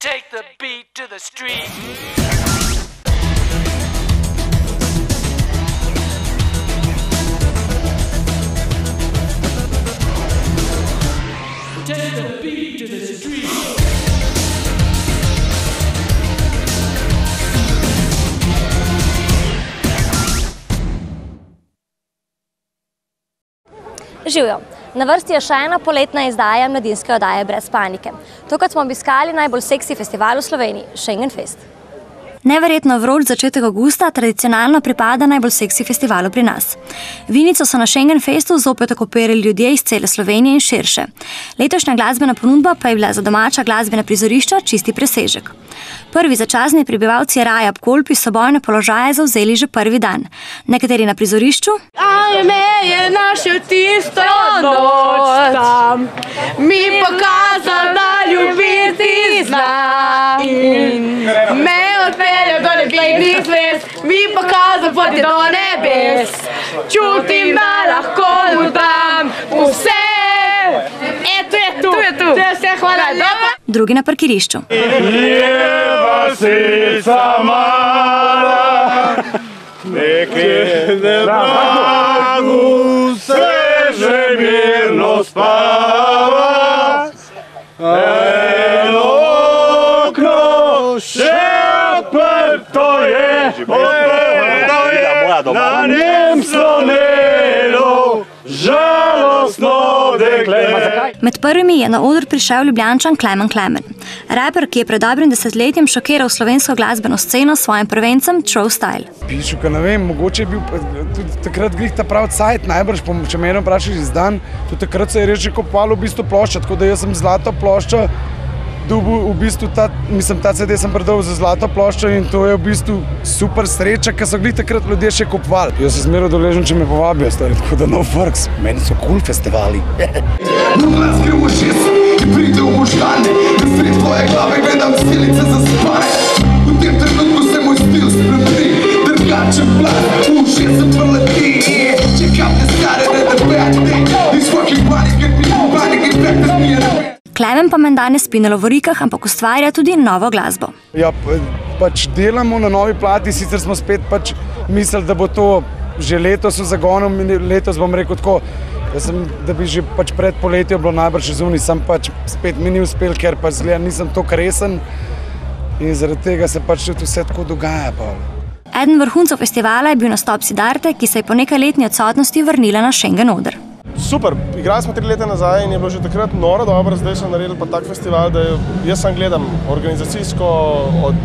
Take the beat to the street. Take the beat to the street. Živjo! Na vrsti je še ena poletna izdaja mladinske oddaje Brez panike. Tokrat smo obiskali najbolj seksi festival v Sloveniji, Schengen Fest. Neverjetno vroč začetek avgusta tradicionalno pripada najbolj seksi festivalu pri nas. Vinico so na Schengen Festu zopet okupirali ljudje iz cele Slovenije in širše. Letošnja glasbena ponudba pa je bila za domača glasbena prizorišča čisti presežek. Prvi začasni prebivalci raja ob Kolpi so bojne položaje zavzeli že prvi dan. Nekateri na prizorišču Ali me je našel tisto noč tam, mi pokazal, da ljubiti zna. In me odpeljal do nebesnih zvezd, mi pokazal poti do nebes. Čutim, da lahko mu dam vse. Tu je tu. To je vse, hvala. Drugi na parkirišču. Vasica mala, nekje na pragu se že mirno spava. Eno okno še odprto je, na njem slonelo žalostno dekle. Med prvimi je na oder prišel Ljubljančan Klemen Klemen. Raper, ki je pred dobrim desetletjem šokiral slovensko glasbeno sceno s svojim prvencem True Style. Pišuka, ne vem, mogoče je bil tudi takrat glih ta prav cajt, najbrž, če me eno vprašaš izdan, tudi takrat se je res že kopalo v bistvu plošča, tako da jaz sem zlato ploščo dobil v bistvu ta CD sem predal za zlato ploščo in to je v bistvu super sreča, ker so glih takrat ljudje še kupovali. Jaz sem zmeraj deležen, če me povabijo, stari, tako da no works. Meni so cool festivali. Glas gre v ušes, ki pride v možgane, na sred tvoje glave gledam celice zaspane. V tem trenutku se moj stil spremeni, drugačen plan, v ušesu tvrdleti. Čekam te stare, da te pejate, iz fucking panic, back to me and Klemen pa menda ne spi na lovorikah, ampak ustvarja tudi novo glasbo. Ja, pač delamo na novi plati, sicer smo spet pač mislili, da bo to že letos v zagonu, letos bom rekel tako, da bi že pač pred poletjo bilo najbrž zunaj, sem pač spet mi ni uspel, ker pač zgleda nisem toliko resen in zaradi tega se pač tudi vse tako dogaja. Eden vrhuncev festivala je bil nastop Siddharte, ki se je po nekajletni odsotnosti vrnila na Schengen oder. Super, igrali smo 3 leta nazaj in je bilo že takrat noro dobro, zdaj so naredili pa tak festival, da jaz sam gledam organizacijsko, od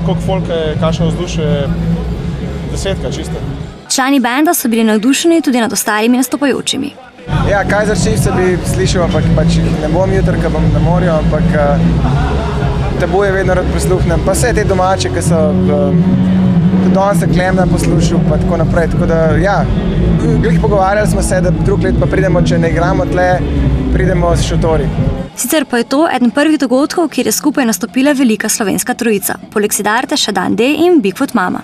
koliko folka je, kakšno vzdušje, 10 čiste. Člani benda so bili navdušeni tudi nad ostalimi nastopajočimi. Ja, Kaiser Chiefs bi slišal, ampak pač ne bom jutri, ker bom na morju, ampak Tabu je vedno rad prisluhnem. Pa vse te domače, ki so tudi danes se Klemna poslušal, pa tako naprej, tako da ja. Glih pogovarjali smo se, da drug let pa pridemo, če ne igramo tle, pridemo s šotori. Sicer pa je to eden prvih dogodkov, kjer je skupaj nastopila velika slovenska trojica. Poleg Siddharte še Dan D in Bigfoot Mama.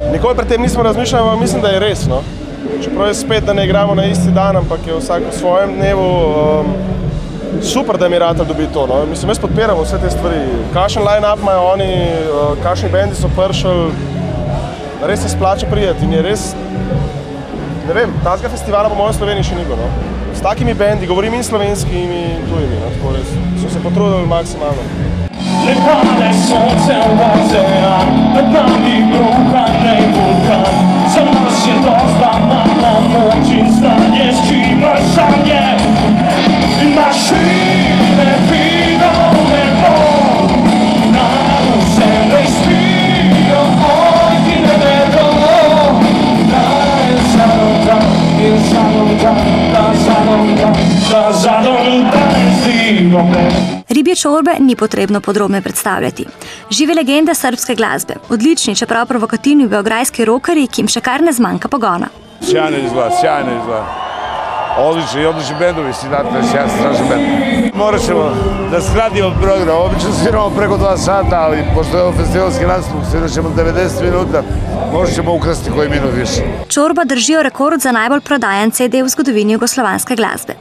Nikoli pred tem nismo razmišljali, ampak mislim, da je res. No? Čeprav je spet, da ne igramo na isti dan, ampak je vsak v svojem dnevu. Super, da mi rata dobi to. No? Mislim, jaz podpiram vse te stvari. Kakšen line-up imajo oni, kakšni bendi so prišli. Res se splača prijeti in je res. Ne vem, tazga festivala po mojem Sloveniji še ni bilo. No? S takimi bendi, govorim in slovenskimi in tujimi, no? Tako res so se potrudili maksimalno. Lekale sonce vozeja, pred nami bruhanej vulkan. Za nas je dosta mana moč in znanje, s čimer sanje. Mašine vino nebo, na vse ne spijo, ojki ne vedo. Ribje čorbe ni potrebno podrobno predstavljati. Žive legende srbske glasbe, odlični, čeprav provokativni beograjski rokeri, ki jim še kar ne zmanjka pogona. Sjajno izgleda. Odlični bendovi, Siddharte, strašni bend. Morat ćemo da skratimo program, obično sviramo preko 2 sata, ali pošto je ovo festivalski nastup, svirat ćemo 90 minuta, možda ćemo ukrasti koji minut više. Čorba držijo rekord za najbolj prodajan CD v zgodovini jugoslovanske glasbe.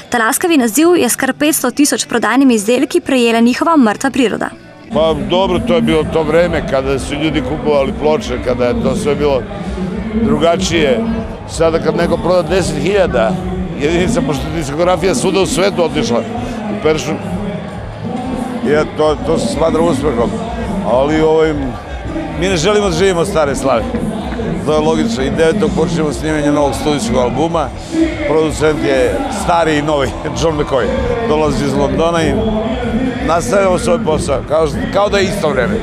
Ta laskavi naziv je s kar 500 000 prodajnimi izdelki prejela njihova Mrtva priroda. Pa dobro, to je bilo to vreme kada su ljudi kupovali ploče, kada je to sve bilo drugačije. Sada kad neko proda 10.000 jedinica, pošto diskografija svuda u svetu otišla u Peršu, to se smatra uspehom. Ali mi ne želimo da živimo stare slave. To je logično. I 9. počnemo snimanje novog studijskog albuma. Producent je stari i novi, John McCoy. Dolazi iz Londona i nastavljamo svoj posao, kao da je isto vreme.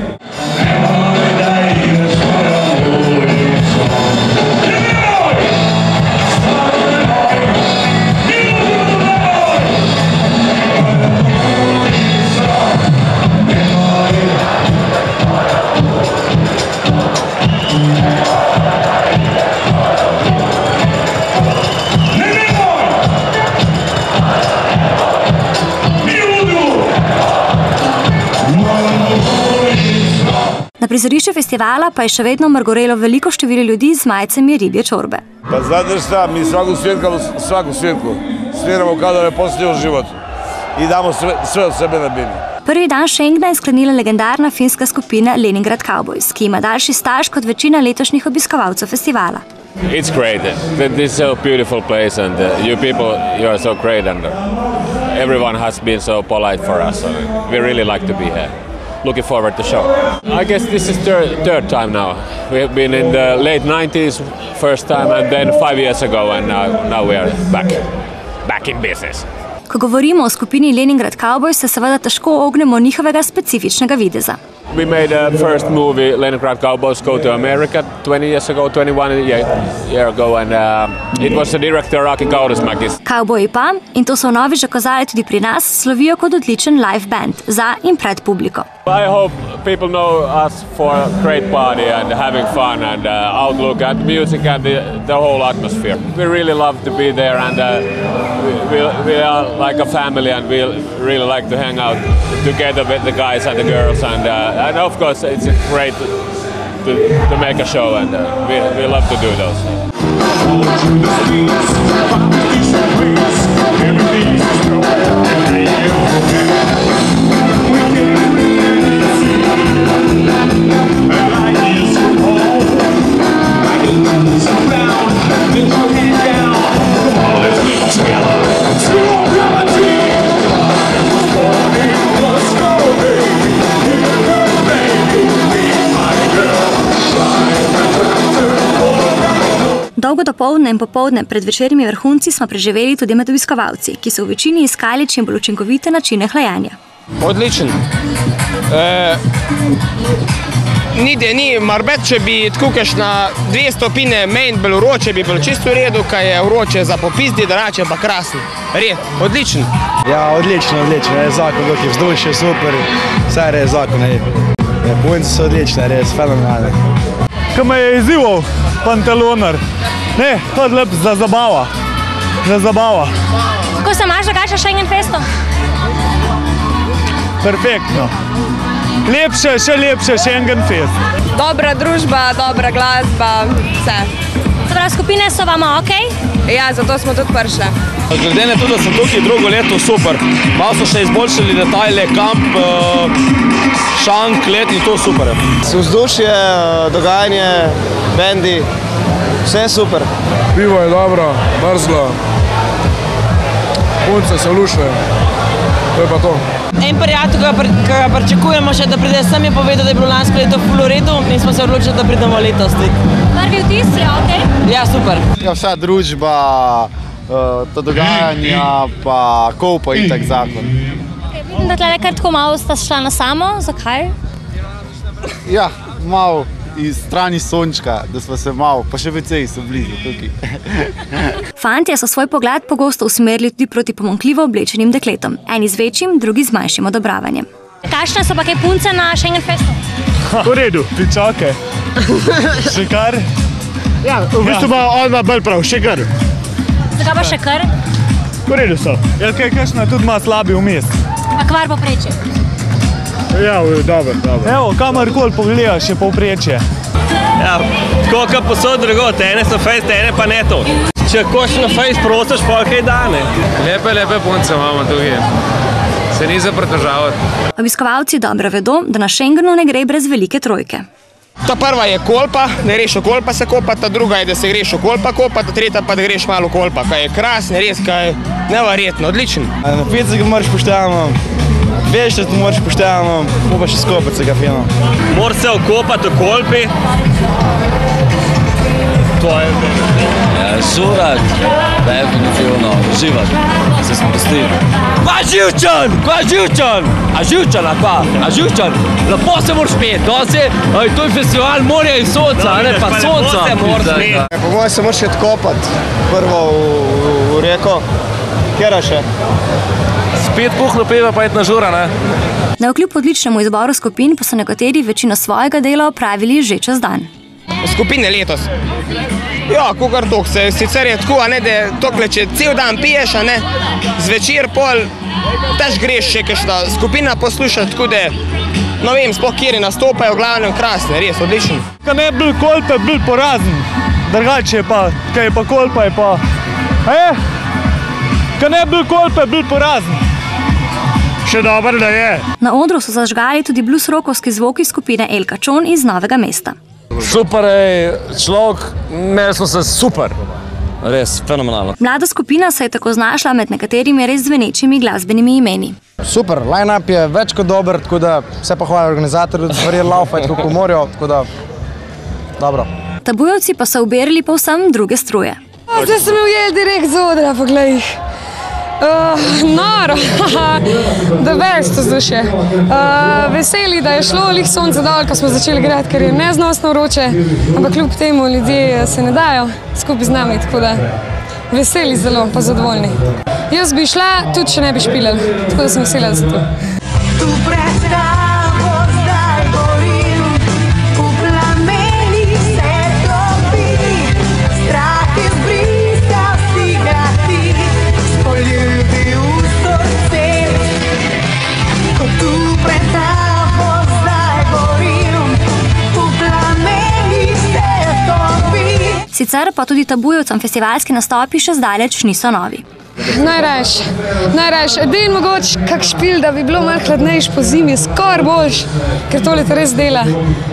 Na prizorišču festivala pa je še vedno mrgorelo veliko število ljudi z majicami ribje čorbe. Pa znate šta, mi svaku svirku sviramo kao da je posljednje u životu i damo sve od sebe na bini. Prvi dan Schengena je sklenila legendarna finska skupina Leningrad Cowboys, ki ima daljši staž kot večina letošnjih obiskovalcev festivala. It's great. This is a beautiful place and you people, you are so great and everyone has been so polite for us. So we really like to be here. Looking forward to the show. I guess this is third time now. We have been in the late 90s first time and then 5 years ago and now we are back in business. Ko govorimo o skupini Leningrad Cowboys, se seveda težko ognemo njihovega specifičnega videza. We made a first movie, Leningrad Cowboys Go to America, 20 years ago, 21 years ago, and it was the director Rocky Kaurismäki. Cowboyi pa, in to so novič dokazali tudi pri nas, slovijo kot odličen live band za in pred publiko. I hope people know us for a great party and having fun and outlook at music and the whole atmosphere. We really love to be there and we are like a family and we really like to hang out together with the guys and the girls and of course it's great to make a show and we love to do those. Dolgo dopoldne in popoldne pred večernimi vrhunci smo preživeli tudi med obiskovalci, ki so v večini iskali čim bolj učinkovite načine hlajanja. Odličen. Ni marbet, če bi tako na 2 stopinje menj bolj vroče, bi bilo čisto v redu, kaj je vroče za popizdi, drugače pa krasen. Red, odličen. Ja, odlično. Zakon, ki je vzdušje, super, vse res zakon. Punci so odlične, res fenomenalne. Ko me je izzival pantalonar, to je lep za zabava. Kako se imaš drugače Schengen Festu? Perfektno. Še lepše Schengen Fest. Dobra družba, dobra glasba, vse. Se pravi, skupine so vama okej? Ja, zato smo tudi prišli. Glede na to, da sem tukaj drugo leto, super. Malo so še izboljšali detajle, kamp, šank, let in to super. Vzdušje, dogajanje, bendi, vse super. Pivo je dobro, mrzlo, punce se lušne, to je pa to. En prijatelj, ki ga pričakujemo še, da pride sem, je povedal, da je bilo lansko leto ful v redu in smo se odločili, da pridemo letos. Prvi vtis je okej? Ja, super. Ja, vsa družba, to dogajanja, pa kopa in tak zakon. Vidim, da tle kar tako malo sta šla na samo, zakaj? Ja, malo iz strani sončka, da smo se malo, pa še veceji so blizu tukaj. Fantje so svoj pogled pogosto usmerili tudi proti pomanjkljivo oblečenim dekletom. Eni z večjim, drugi z manjšim odobravanjem. Kakšne so pa kaj punce na Schengen Festu? V redu, pičake. Še kar? Ja, v bistvu ima ona bolj prav, še kar. Zakaj pa še kar? V redu so. Ja, kakšna tudi ima slabi vmes. A kvar poprečje? Ja, dobro. Evo, kamarkoli pogledaš je povprečje. Ja, tako kot posod drugot, ene so fejst, ene pa ne to. Če koš na fejst prosiš, pa kaj dane. Lepe punce imamo tukaj. Se ni za pretežavati. Obiskovalci dobro vedo, da na Schengenu ne gre brez velike trojke. Ta prva je kolpa, da greš v kolpa se kopati, ta druga je, da se greš v kolpa kopati, ta tretja pa, da greš malo v kolpa, kaj je krasno, res, kaj je neverjetno, odlično. Na pici ga moraš poštevamo, veš, da ti moraš poštevamo, pa še skopati se ga fino. Moraš se okopati v kolpi. To je žurat, definitivno, uživati, se spustiti. Kva živčan, a živčan, lepo se moraš peti, to je festival morja in sonca, ne pa sonca. Po mojem se moraš odkopati, prvo v reko, kjera še? Spet kuhno peva pa iti na žura, ne? Navkljub odličnemu izboru skupin pa so nekateri večino svojega dela opravili že čez dan. Skupine letos. Ja, kukar tok se, sicer je tako, da tokle, če cel dan piješ, zvečer pol, tež greš še kakšna skupina poslušati, tako da, no vem, sploh kjeri nastopajo, v glavnem krasne, res, odlično. Kaj ne bil kolpe, bil porazen, drugače je pa, kaj je pa kolpa, je pa, kaj ne bil kolpe, bil porazen. Še dober, da je. Na odru so zažgali tudi blues-rockovski zvoki skupine El Cajon iz Novega mesta. Super je človek, imeli smo se super, res fenomenalno. Mlada skupina se je tako znašla med nekaterimi res zvenečimi glasbenimi imeni. Super, line-up je več kot dober, tako da vse pohvala organizatorju, da stvari laufati kako morajo, tako da dobro. Tabujevci pa so uberili povsem druge struje. Zdaj sem ujel direkt z odra, poglej jih. Noro, the best vzdušje. Veseli, da je šlo lih sonce dol, ko smo začeli igrati, ker je neznosno vroče, ampak kljub temu ljudje se ne dajo skupaj z nami, tako da veseli zelo, pa zadovoljni. Jaz bi šla, tudi če ne bi špilali, tako da sem vesela, da sem tu. Sicer pa tudi tabujevcem festivalski nastopi še zdaleč niso novi. Najrajš, edin mogoč kak špil, da bi bilo malo hladnejš po zimi, skor boljš, ker tole te res dela.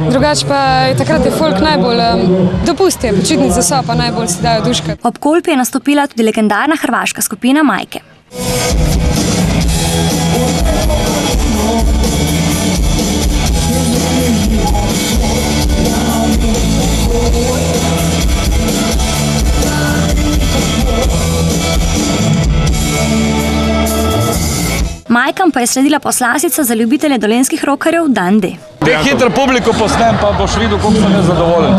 Drugač pa takrat je folk najbolj dopusti, počitnice so pa najbolj si dajo duškat. Ob kolpi je nastopila tudi legendarna hrvaška skupina Majke. Majkam pa je sledila poslasica za ljubitelje dolenjskih rockerjev Dan D. Te hitro publiko posnem, pa boš videl, koliko sem nezadovoljen.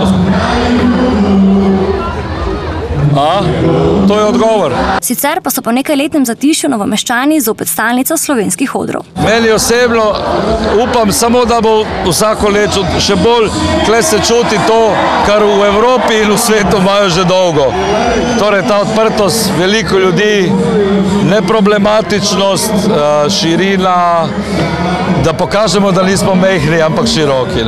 To je odgovor. Sicer pa so po nekajletnem zatišju Novomeščani zopet stalnica slovenskih odrov. Meni osebno upam samo, da bo vsako leto še bolj, kle se čuti to, kar v Evropi in v svetu imajo že dolgo. Torej ta odprtost, veliko ljudi, neproblematičnost, širina, da pokažemo, da nismo mehni, ampak široki.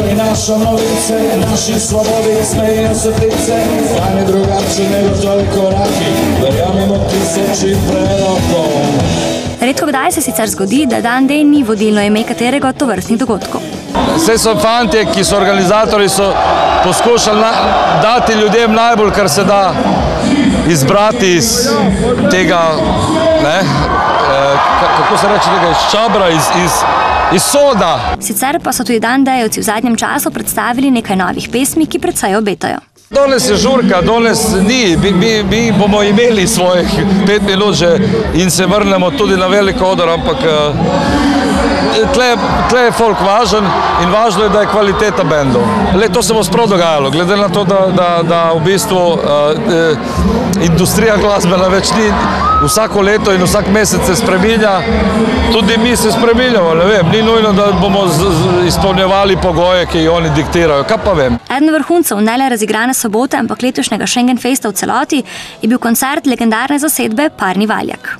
Prinaša novice, naši svobodi smejejo se ptice, dan je drugačen nego toliko raki, verjamemo tisoči prerokov. Redko kdaj se sicer zgodi, da Dan D ni vodilno ime katerega od tovrstnih dogodkov. Vse so fantje, ki so organizatorji, so poskušali dati ljudem najbolj, kar se da izbrati iz tega, kako se reče tega, iz čabra, iz soda. Sicer pa so tudi Dan D-jevci v zadnjem času predstavili nekaj novih pesmi, ki precej obetajo. Danes je žurka, danes ni, mi bomo imeli svojih 5 minut že in se vrnemo tudi na veliko odor, ampak tle je folk važen in važno je, da je kvaliteta bendov. To se bo sprav dogajalo, glede na to, da v bistvu industrija glasbena več ni, vsako leto in vsak mesec se spreminja, tudi mi se spreminjamo, ne vem, ni nujno, da bomo izpolnjevali pogoje, ki oni diktirajo, kaj pa vem. Eden vrhuncev ne le razigrane sobote, ampak letošnjega Schengen Festa v celoti je bil koncert legendarne zasedbe Parni Valjak.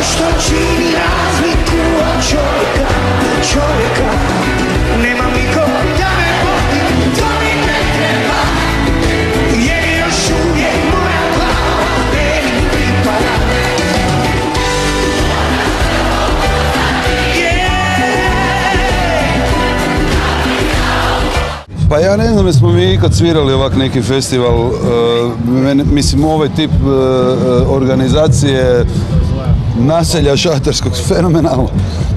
Što čini razliku od čovjeka, nema niko da me poti Pa ja ne znam, jesmo mi ikad svirali ovak neki festival, mislim ovaj tip organizacije naselja šaterskog, fenomenalno.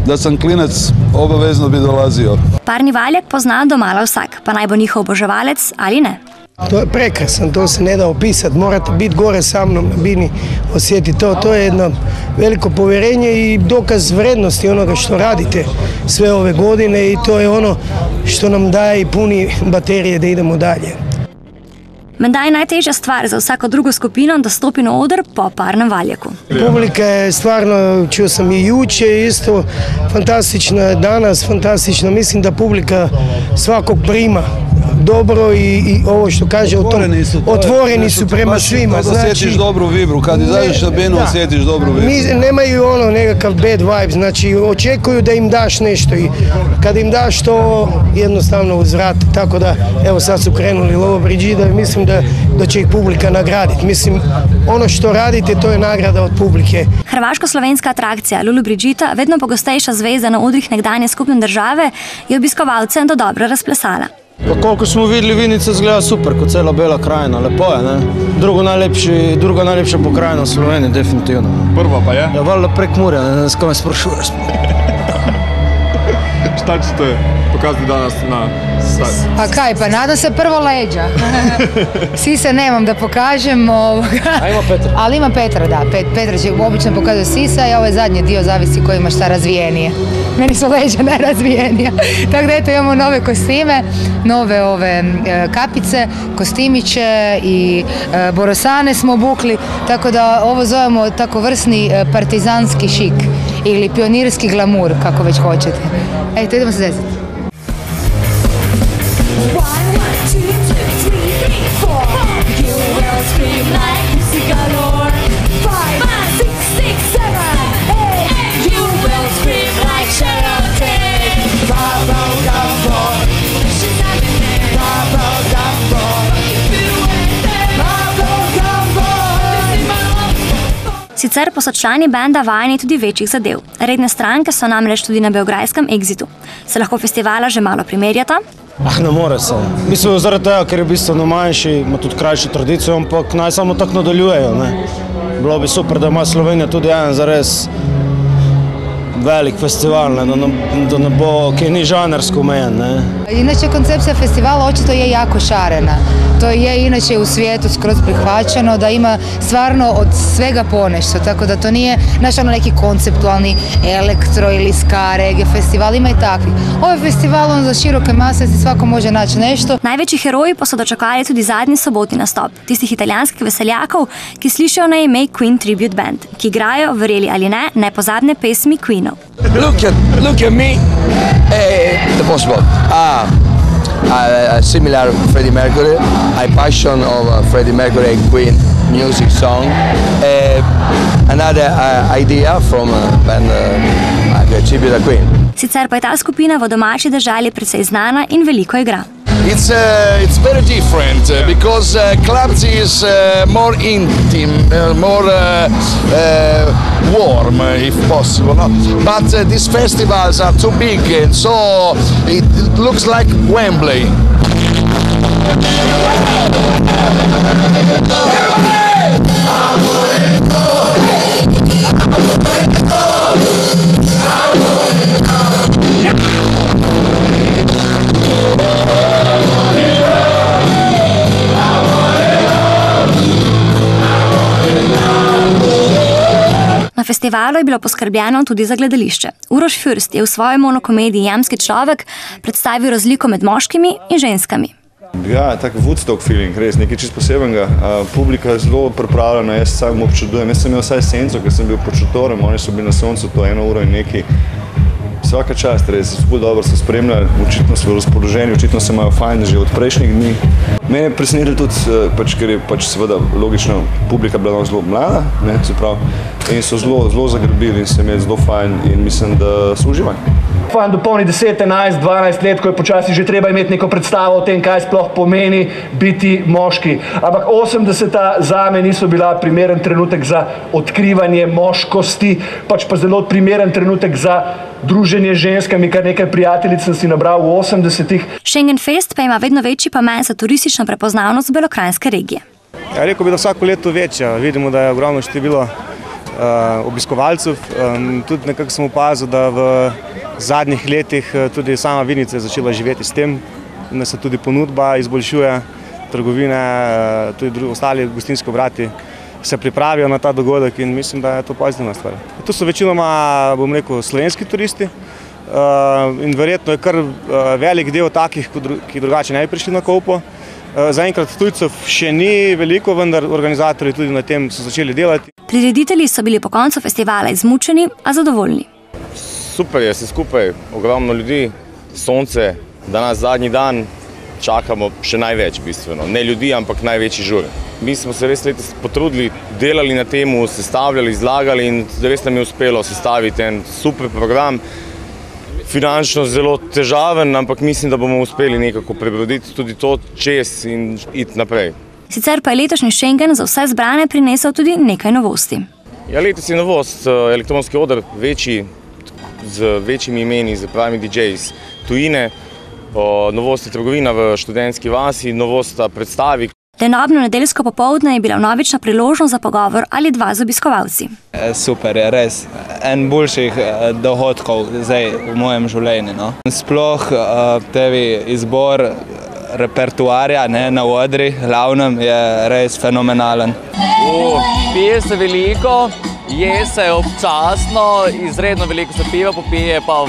Da sam klinac, obavezno bi dolazio. Parni valjak pozna domala vsak, pa naj bo njihov oboževalec ali ne. To je prekrasan, to se ne da opisati, morate biti gore sa mnom na bini, osjetiti to. To je jedno veliko povjerenje i dokaz vrednosti onoga što radite sve ove godine i to je ono što nam daje i puni baterije da idemo dalje. Menda je najtežja stvar za vsako drugo skupino da stopi na oder po parnem valjaku. Publika je stvarno, čuo sam i juče, isto fantastična, danas fantastična. Mislim da publika svakog prima dobro i ovo što kaže, otvoreni su prema svima. Kad osjetiš dobru vibru, kad izađeš na binu osjetiš dobru vibru. Nemaju ono nekakav bad vibe, znači očekuju da im daš nešto i kad im daš to jednostavno uzvrate. Tako da, evo sad su krenuli Lolo Brigida i mislim da će ih publika nagraditi. Mislim, ono što radite to je nagrada od publike. Hrvaško-slovenska atrakcija Lolo Brigida, vedno pogostejša zveza na odrih nekdanje skupne države, je obiskovalcem do dobro razplesala. Pa koliko smo videli, Vinica izgleda super, kot cela Bela krajina, lepo je, ne? Druga najlepša pokrajina v Sloveniji, definitivno. Prva pa je? Ja, valjda Prekmurja, ne vem, s kaj me sprašuješ. Šta ćete pokazati danas na stadionu? A kaj, pa nadam se prvo leđa. Sise nemam da pokažem. A ima Petra? Ali ima Petra, da. Petra će obično pokazati sisa i ovaj zadnji dio zavisi ko ima šta razvijenije. Meni su leđa najrazvijenija. Tako da eto imamo nove kostime, nove kapice, kostimiće i borosane smo obukli. Tako da ovo zovemo tako vrsni partizanski šik ili pionirski glamur, kako već hoćete. Eto, idemo se desiti. Sicer pa so člani benda vajeni tudi večjih zadev. Redne stranke so namreč tudi na beograjskem Exitu. Se lahko festivala že malo primerjata? Ne more se. Mislim, zaradi tega, ker je bistveno manjši, ima tudi krajšo tradicijo, ampak naj samo tako nadaljujejo, ne. Bilo bi super, da ima Slovenija tudi en zares velik festival, da ne bo, ki ni žanrsko omejen, ne. Inače, koncepcija festivala očito je jako šarena. To je inače u svijetu skroz prihvaćeno, da ima stvarno od svega ponešto, tako da to nije naš neki konceptualni elektro ili ska, reggae festival, ima i takvi. Ovaj festival za široke mase si svako može naći nešto. Največji heroji pa so dočakali tudi zadnji sobotni nastop, tistih italijanskih veseljakov, ki slišijo na ime Queen Tribute Band, ki igrajo, verjeli ali ne, nepozabne pesmi Queenov. Look at me, the possible. Similar Freddie Mercury, passion of Freddie Mercury and Queen music song. Another idea from band Tribute to Queen. Sicer pa je ta skupina v domači državi precej znana in veliko igra. It's very different because clubs is more intimate, more warm if possible. No? But these festivals are too big, and so it looks like Wembley. Na festivalu je bilo poskrbljeno tudi za gledališče. Uroš Fürst je v svoji monokomediji Jamski človek predstavil razliko med moškimi in ženskami. Ja, tak Woodstock feeling, res, nekaj čist posebenega. Publika je zelo pripravljena, jaz sam občudujem. Jaz sem imel vsaj senco, ker sem bil pod šotorem, oni so bili na soncu to 1 uro in nekaj. Svaka čast, res, zelo dobro so spremljali, očitno so razpoloženi, očitno se imajo fajn že od prejšnjih dni. Mene je presenetilo tudi, ker je seveda logično publika bila zelo mlada, se pravi, in so zelo zagrabili in se imeli zelo fajn in mislim, da so uživali. Fajn dopolni 10, 11, 12 let, ko je počasi že treba imeti neko predstavo o tem, kaj sploh pomeni biti moški. Ampak 80-ta zame niso bila primeren trenutek za odkrivanje moškosti, pač pa zelo primeren trenutek za druženje z ženskami, kar nekaj prijateljic sem si nabral v 80-ih. Schengen Fest pa ima vedno večji pomen za turistično prepoznavnost belokranjske regije. Ja, rekel bi, da vsako leto večja. Vidimo, da je ogromno število obiskovalcev. Tudi nekako sem opazil, da v zadnjih letih tudi sama Vinica je začela živeti s tem, da se tudi ponudba izboljšuje, trgovine, tudi ostali gostinski obrati se pripravijo na ta dogodek in mislim, da je to pozitivna stvar. Tu so večinoma, bom rekel, slovenski turisti in verjetno je kar velik del takih, ki drugače ne bi prišli na Kolpo. Zaenkrat tujcev še ni veliko, vendar organizatorji tudi na tem so začeli delati. Prireditelji so bili po koncu festivala izmučeni, a zadovoljni. Super je vse skupaj, ogromno ljudi, sonce, danes zadnji dan, čakamo še največ bistveno. Ne ljudi, ampak največji žur. Mi smo se res letos potrudili, delali na temu, sestavljali, izlagali in res nam je uspelo sestaviti en super program. Finančno zelo težaven, ampak mislim, da bomo uspeli nekako prebroditi tudi to čez in iti naprej. Sicer pa je letošnji Schengen za vse zbrane prinesel tudi nekaj novosti. Ja, letos je novost, elektronski oder večji, z večjimi imeni, z pravimi DJs tujine, novost je trgovina v študentski vasi, novost predstavi. Lenobno nedeljsko popoldne je bila vnovična priložnost za pogovor ali dva z obiskovalci. Super je, res. En boljših dohodkov zdaj v mojem življenju. No. Sploh tevi izbor repertoarja na odri, glavnem, je res fenomenalen. Pije se veliko, je se občasno, izredno veliko se piva popije, pa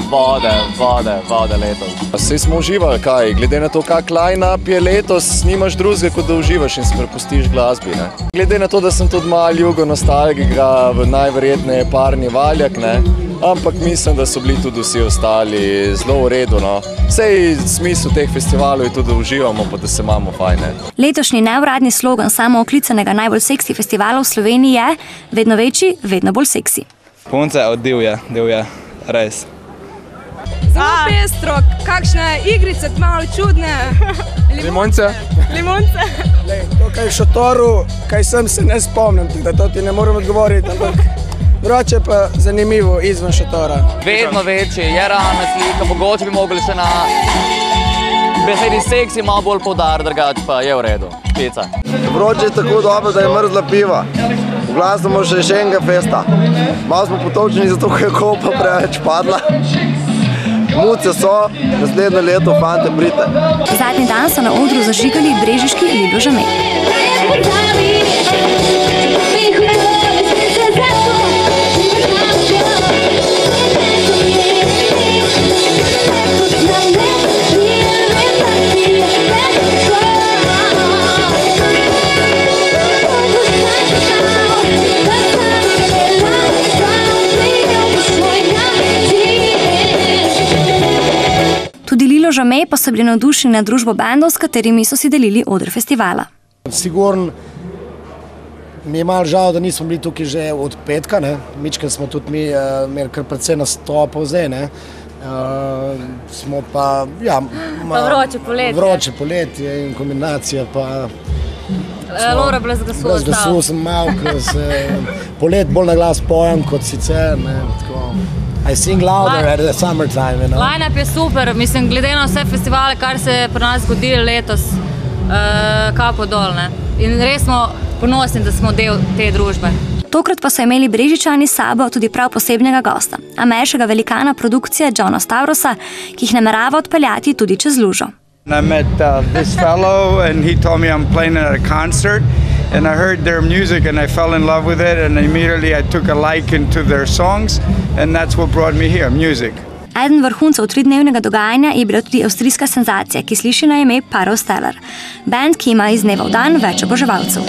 vode letos. Saj smo uživali, kaj, glede na to, kak line-up je letos, nimaš drugega, kot da uživaš in se prepustiš glasbi. Ne? Glede na to, da sem tudi malo jugonostalgik, igra v najverjetneje Parni Valjak, ne? Ampak mislim, da so bili tudi vsi ostali zelo v redu. No? Sej smisel teh festivalov je tudi, da uživamo, pa da se imamo fajn. Ne? Letošnji neuradni slogan samooklicanega najbolj seksi festivala v Sloveniji je vedno večji, vedno bolj seksi. Punce od divje, res. Zelo pestro, kakšne igrice, malo čudne. Limonce. Limonce. To, kaj v šotoru, kaj sem, se ne spomnim, da to ti ne moram odgovoriti, ampak drugače pa zanimivo izven šotora. Vedno večji, je realna slika, mogoče bi mogli še na besedi seksi malo bolj poudariti, drugače pa je v redu. Pica. Vroče je tako dobro, da je mrzla piva. V glasu smo še enega festa. Malo smo potočeni, zato ko je Kolpa preveč padla. Muce so, naslednje leto, fante, pridite. Zadnji dan so na odru zažigali brežiški Lilo Žame. Tudi Lilo Žame pa so bili navdušeni nad družbo bendov, s katerimi so si delili oder festivala. Sigurno mi je malo žal, da nismo bili tukaj že od petka. Mičkrat smo tudi mi imeli kar precej nastopov zdaj. Smo pa, ja... Pa vroče poletje. Vroče poletje in kombinacija pa... Lora brez glasu ostala. Brez glasu sem malo, ker se polet bolj na glas pojem kot sicer. I sing louder at the summertime, you know. Line-up je super, mislim, glede na vse festivale, kar se je pri nas zgodilo letos, kapo dol, ne. In res smo ponosni, da smo del te družbe. Tokrat pa so imeli Brežičani s sabo tudi prav posebnega gosta, ameriškega velikana produkcije Johna Stavrosa, ki jih namerava odpeljati tudi čez lužo. I met this fellow and he told me I'm playing at a concert. And I heard their music and I fell in love with it and immediately I took a liking to their songs and that's what brought me here, music. Eden vrhuncev tridnevnega dogajanja je bila tudi avstrijska senzacija, ki sliši na ime Paro Stellar. Band, ki ima iz dneva v dan več oboževalcev.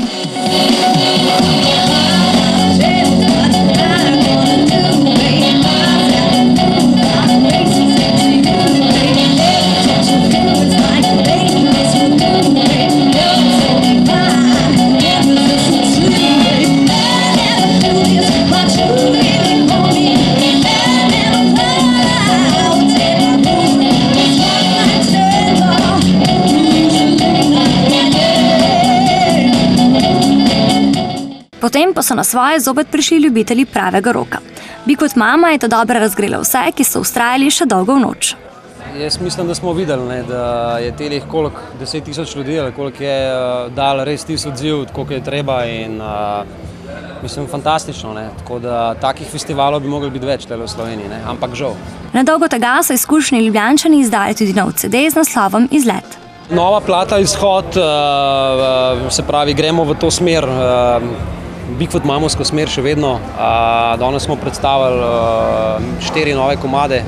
Much Potem pa so na svoje zopet prišli ljubitelji pravega roka. Bigfoot Mama je to dobro razgrela vse, ki so vztrajali še dolgo v noč. Jaz mislim, da smo videli, da je telih koliko 10,000 ljudi, ali koliko je dal res tisti odziv, koliko je treba in mislim, fantastično. Tako da takih festivalov bi mogli biti več v Sloveniji, ampak žal. Nedolgo tega so izkušeni Ljubljančani izdali tudi nov CD z naslovom Izlet. Nova plata Izhod, se pravi, gremo v to smer, Bigfoot Mamovsko smer še vedno. Danes smo predstavili 4 nove komade.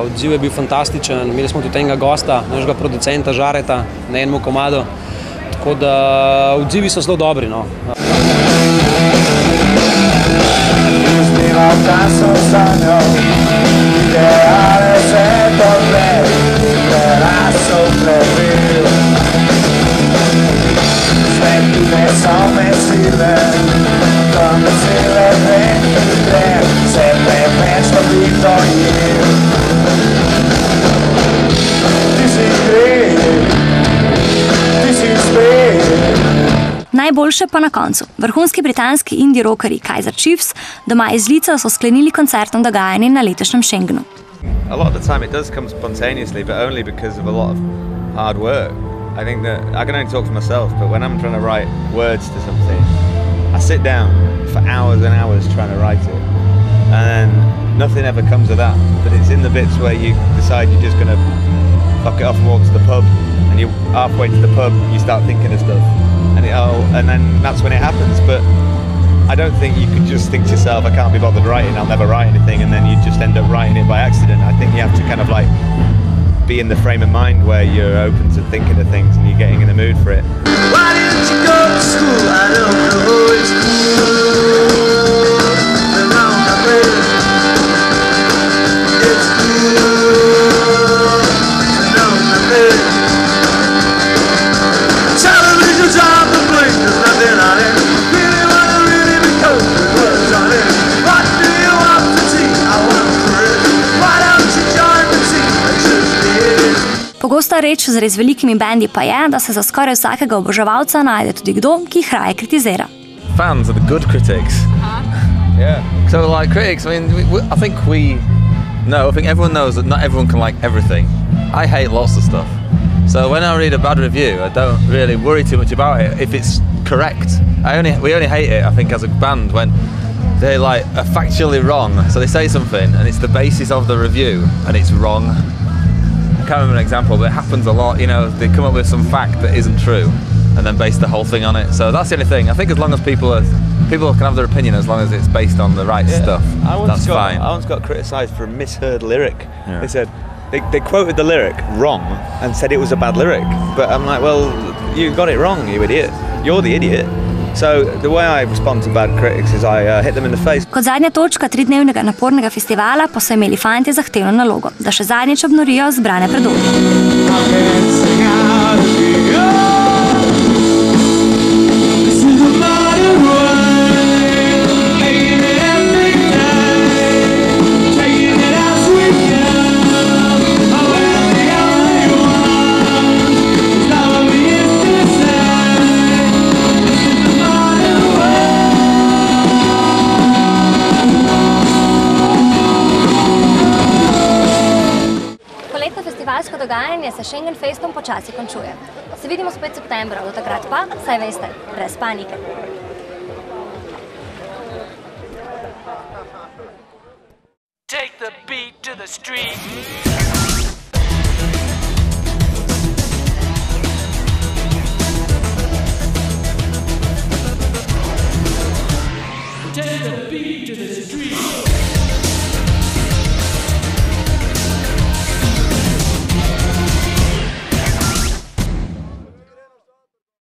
Odziv je bil fantastičen, imeli smo tudi enega gosta, našega producenta Žareta na enem komadu, tako da odzivi so zelo dobri. Najboljše pa na koncu. Vrhunski britanski indie rockerji Kaiser Chiefs doma iz Lica so sklenili koncertno dogajanje na letošnjem Schengenu. A lot of the time it does come spontaneously, but only because of a lot of hard work. I think that I can only talk for myself, but when I'm trying to write words to something, I sit down for hours and hours trying to write it, and then nothing ever comes of that. But it's in the bits where you decide you're just going to fuck it off and walk to the pub, and you halfway to the pub you start thinking of stuff, and then that's when it happens. But I don't think you could just think to yourself, I can't be bothered writing, I'll never write anything, and then you just end up writing it by accident. I think you have to kind of like be in the frame of mind where you're open to thinking of things and you're getting in the mood for it. Why didn't you go to school? I don't know, it's cool. No, my baby, it's cool. No, my baby. Television's on the blink, there's nothing on it. Really wanna really be cold, what's on it? What do you want to see? I want for it. Why don't you join the team? It's just it. Pogosta reč z res velikimi bendi pa je, da se za skoraj vsakega oboževalca najde tudi kdo, ki jih raje kritizira. Fans are the good critics. Yeah. So like critics, I mean, I think everyone knows that not everyone can like everything. I hate lots of stuff. So when I read a bad review, I don't really worry too much about it if it's correct. We only hate it, I think, as a band when they're like are factually wrong. So they say something and it's the basis of the review and it's wrong. I can't remember an example, but it happens a lot. You know, they come up with some fact that isn't true and then base the whole thing on it. So that's the only thing. I think as long as people can have their opinion as long as it's based on the right stuff, that's fine. I once got criticised for a misheard lyric. Yeah. They said, they quoted the lyric wrong and said it was a bad lyric. But I'm like, well, you got it wrong, you idiot. You're the idiot. So the way I respond to bad critics is I hit them in the face. Kot zadnja točka 3-dnevnega napornega festivala pa so imeli fantje zahtevno nalogo, da še zadnjič obnorijo zbrane predloge. Festivalsko dogajanje se Schengen Festom počasi končuje. Se vidimo spet septembra, do takrat pa, saj veste, brez panike. Take the beat to the street.